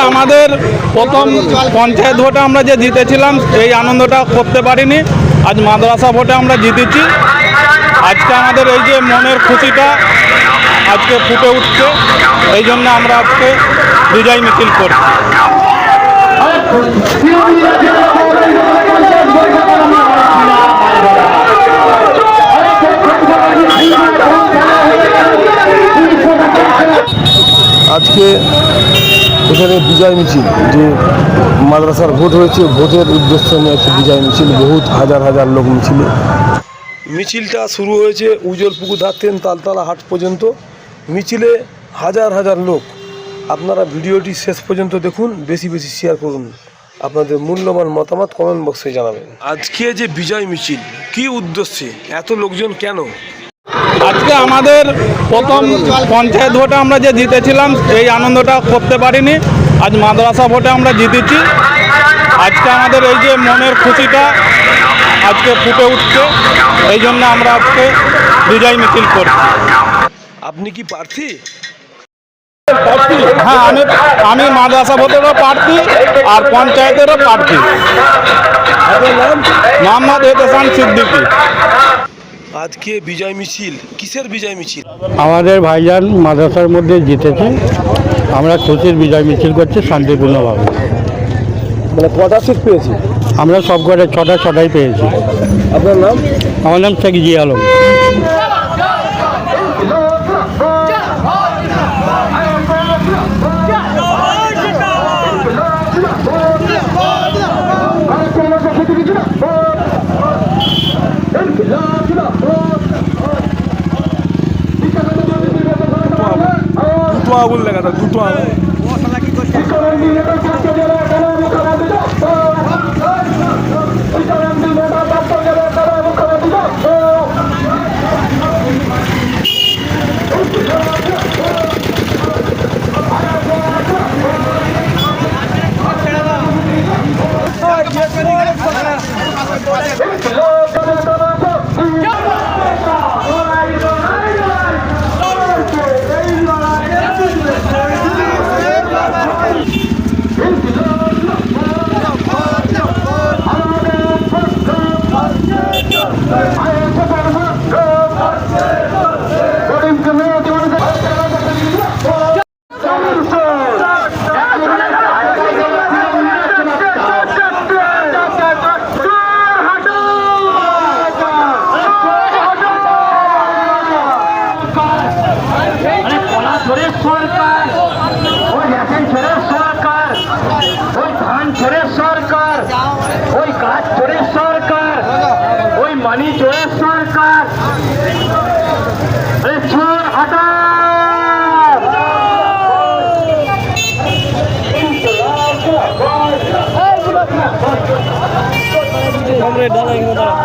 আমাদের প্রথম পঞ্চায়েত ভোটে আমরা যে জিতেছিলাম এই আনন্দটা করতে পারিনি। আজ মাদ্রাসা ভোটে আমরা জিতেছি। আজকে আমাদের এই যে মনের খুশিটা আজকে ফুটে উঠছে, এই জন্য আমরা আজকে বিজয় মিছিল করছি। আজকে এখানে বিজয় মিছিল, যে মাদ্রাসার ভোট হয়েছে, ভোটের উদ্দেশ্য নিয়ে একটি বিজয় মিছিল, বহুত হাজার হাজার লোক মিছিলটা শুরু হয়েছে উজ্জ্বলপুকুর ধাত্তেন তালতলা হাট পর্যন্ত। মিছিলে হাজার হাজার লোক। আপনারা ভিডিওটি শেষ পর্যন্ত দেখুন, বেশি বেশি শেয়ার করুন, আপনাদের মূল্যবান মতামত কমেন্ট বক্সে জানাবেন। আজকে যে বিজয় মিছিল, কি উদ্দেশ্যে, এত লোকজন কেন? আজকে আমাদের প্রথম পঞ্চায়েত ভোটে আমরা যে জিতেছিলাম এই আনন্দটা করতে পারিনি। আজ মাদ্রাসা ভোটে আমরা জিতেছি। আজকে আমাদের এই যে মনের খুশিটা আজকে ফুটে উঠছে, এই জন্য আমরা আজকে বিজয় মিছিল করছি। আপনি কি প্রার্থী? হ্যাঁ, আমি মাদ্রাসা ভোটেরও প্রার্থী আর পঞ্চায়েতেরও প্রার্থী। মোহাম্মদ এহতেসান সিদ্দিকী। আজকে বিজয় মিছিল, কিসের বিজয় মিছিল? আমাদের ভাইজান মাদ্রাসার মধ্যে জিতেছে, আমরা খুশির বিজয় মিছিল করছি শান্তিপূর্ণভাবে। মানে কটা সিট পেয়েছি? আমরা সব করে ছটাই পেয়েছি। আপনার নাম? আমার নাম শেখ জি আলম। দুটো আগুন লেখা था, দুটো আগুন। डाला